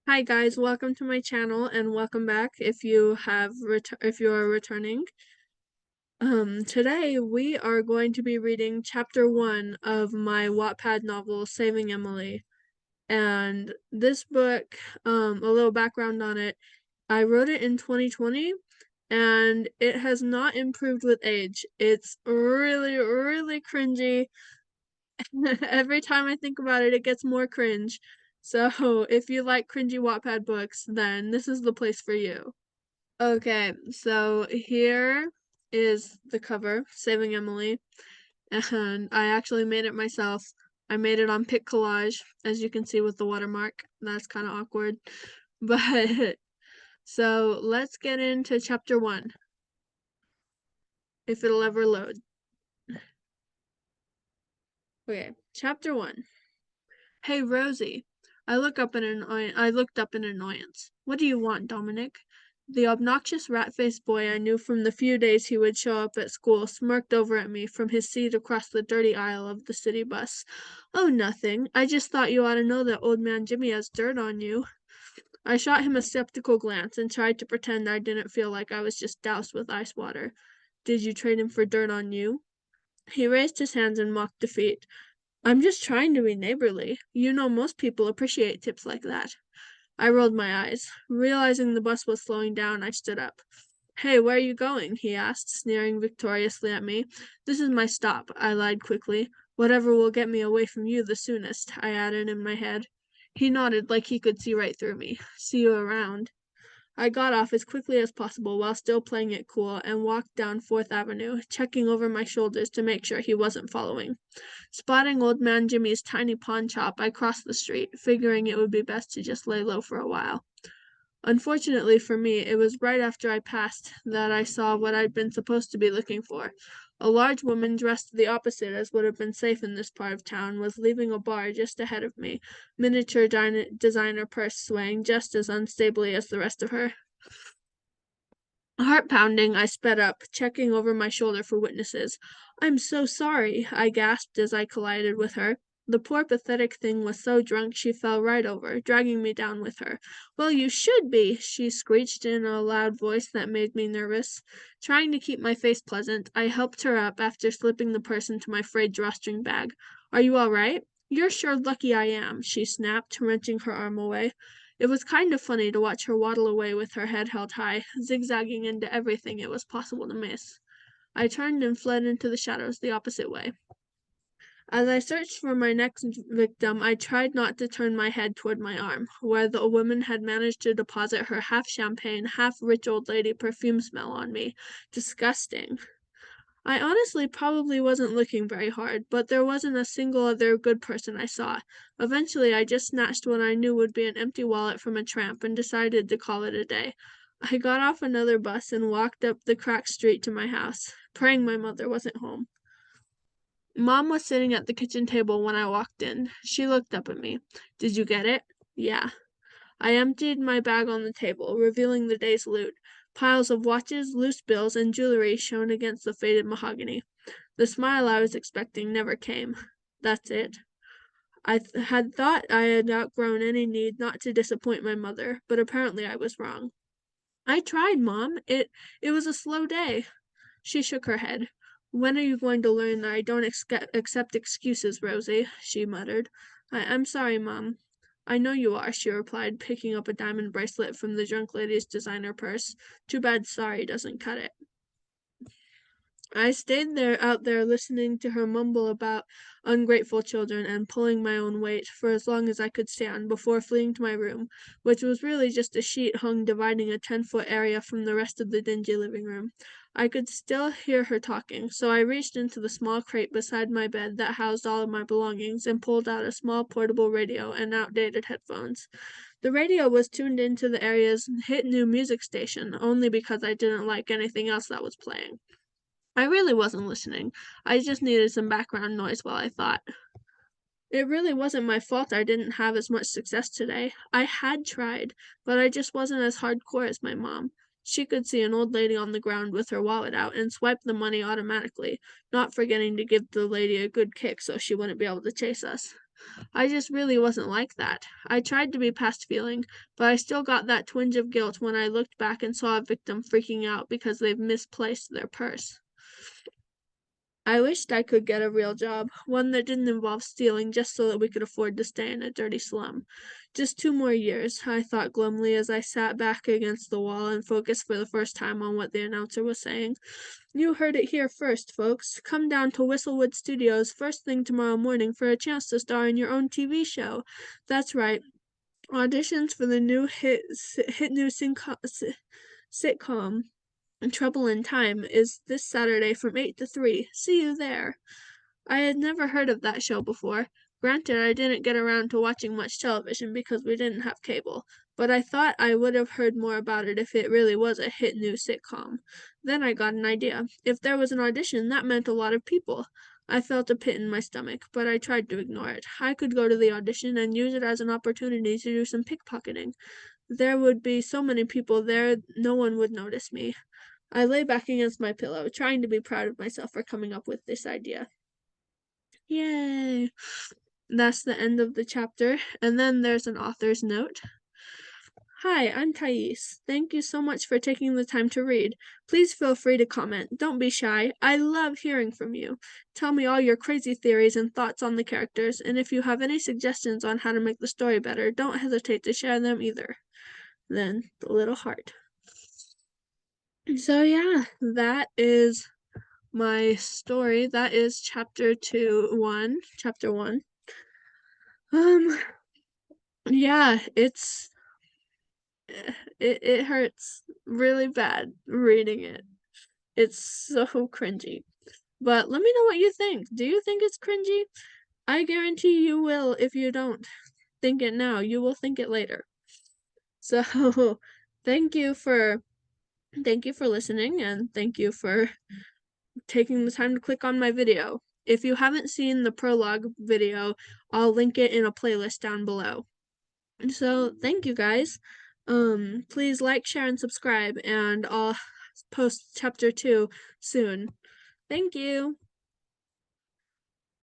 Hi guys, welcome to my channel and welcome back if you are returning. Today we are going to be reading chapter 1 of my Wattpad novel Saving Emily. And this book, a little background on it, I wrote it in 2020 and it has not improved with age. It's really, really cringy. Every time I think about it, it gets more cringe. So, if you like cringy Wattpad books, then this is the place for you. Okay, so here is the cover, Saving Emily, and I actually made it myself. I made it on Pic Collage, as you can see with the watermark. That's kind of awkward. But, so let's get into chapter 1, if it'll ever load. Okay, chapter 1. Hey, Rosie. I looked up in annoyance. What do you want, Dominic? The obnoxious rat-faced boy I knew from the few days he would show up at school smirked over at me from his seat across the dirty aisle of the city bus. Oh, nothing. I just thought you ought to know that old man Jimmy has dirt on you. I shot him a skeptical glance and tried to pretend I didn't feel like I was just doused with ice water. Did you trade him for dirt on you? He raised his hands in mock defeat. I'm just trying to be neighborly. You know most people appreciate tips like that. I rolled my eyes. Realizing the bus was slowing down, I stood up. Hey, where are you going? He asked, sneering victoriously at me. This is my stop, I lied quickly. Whatever will get me away from you the soonest, I added in my head. He nodded like he could see right through me. See you around. I got off as quickly as possible while still playing it cool and walked down 4th Avenue, checking over my shoulders to make sure he wasn't following. Spotting old man Jimmy's tiny pawn shop, I crossed the street, figuring it would be best to just lay low for a while. Unfortunately for me, it was right after I passed that I saw what I'd been supposed to be looking for. A large woman dressed the opposite as would have been safe in this part of town was leaving a bar just ahead of me, miniature designer purse swaying just as unstably as the rest of her. Heart pounding, I sped up, checking over my shoulder for witnesses. I'm so sorry, I gasped as I collided with her. The poor pathetic thing was so drunk she fell right over, dragging me down with her. Well, you should be, she screeched in a loud voice that made me nervous. Trying to keep my face pleasant, I helped her up after slipping the purse into my frayed drawstring bag. Are you all right? You're sure lucky I am, she snapped, wrenching her arm away. It was kind of funny to watch her waddle away with her head held high, zigzagging into everything it was possible to miss. I turned and fled into the shadows the opposite way. As I searched for my next victim, I tried not to turn my head toward my arm, where the woman had managed to deposit her half champagne, half rich old lady perfume smell on me. Disgusting. I honestly probably wasn't looking very hard, but there wasn't a single other good person I saw. Eventually, I just snatched what I knew would be an empty wallet from a tramp and decided to call it a day. I got off another bus and walked up the cracked street to my house, praying my mother wasn't home. Mom was sitting at the kitchen table when I walked in. She looked up at me. Did you get it? Yeah. I emptied my bag on the table, revealing the day's loot. Piles of watches, loose bills, and jewelry shone against the faded mahogany. The smile I was expecting never came. That's it. Had thought I had outgrown any need not to disappoint my mother, but apparently I was wrong. I tried, Mom. It was a slow day. She shook her head. When are you going to learn that I don't accept excuses, Rosie? She muttered. I'm sorry, Mom. I know you are, she replied, picking up a diamond bracelet from the drunk lady's designer purse. Too bad sorry doesn't cut it. I stayed out there listening to her mumble about ungrateful children and pulling my own weight for as long as I could stand before fleeing to my room, which was really just a sheet hung dividing a 10-foot area from the rest of the dingy living room. I could still hear her talking, so I reached into the small crate beside my bed that housed all of my belongings and pulled out a small portable radio and outdated headphones. The radio was tuned into the area's hit new music station only because I didn't like anything else that was playing. I really wasn't listening. I just needed some background noise while I thought. It really wasn't my fault I didn't have as much success today. I had tried, but I just wasn't as hardcore as my mom. She could see an old lady on the ground with her wallet out and swipe the money automatically, not forgetting to give the lady a good kick so she wouldn't be able to chase us. I just really wasn't like that. I tried to be past feeling, but I still got that twinge of guilt when I looked back and saw a victim freaking out because they've misplaced their purse. I wished I could get a real job, one that didn't involve stealing just so that we could afford to stay in a dirty slum. Just 2 more years, I thought glumly as I sat back against the wall and focused for the first time on what the announcer was saying. You heard it here first, folks. Come down to Whistlewood Studios first thing tomorrow morning for a chance to star in your own TV show. That's right. Auditions for the new hit new sitcom Trouble in Time is this Saturday from 8 to 3. See you there. I had never heard of that show before. Granted, I didn't get around to watching much television because we didn't have cable, but I thought I would have heard more about it if it really was a hit new sitcom. Then I got an idea. If there was an audition, that meant a lot of people. I felt a pit in my stomach, but I tried to ignore it. I could go to the audition and use it as an opportunity to do some pickpocketing. There would be so many people there, no one would notice me. I lay back against my pillow, trying to be proud of myself for coming up with this idea. Yay! That's the end of the chapter, and then there's an author's note. Hi, I'm Thais. Thank you so much for taking the time to read. Please feel free to comment. Don't be shy. I love hearing from you. Tell me all your crazy theories and thoughts on the characters, and if you have any suggestions on how to make the story better, don't hesitate to share them either. Then, the little heart. So yeah, that is my story. That is chapter 1. Yeah, it hurts really bad reading it. It's so cringy. But let me know what you think. Do you think it's cringy? I guarantee you will if you don't think it now. You will think it later. So, thank you for listening, and thank you for taking the time to click on my video. If you haven't seen the prologue video, I'll link it in a playlist down below. So, thank you guys. Please like, share, and subscribe, and I'll post chapter 2 soon. Thank you.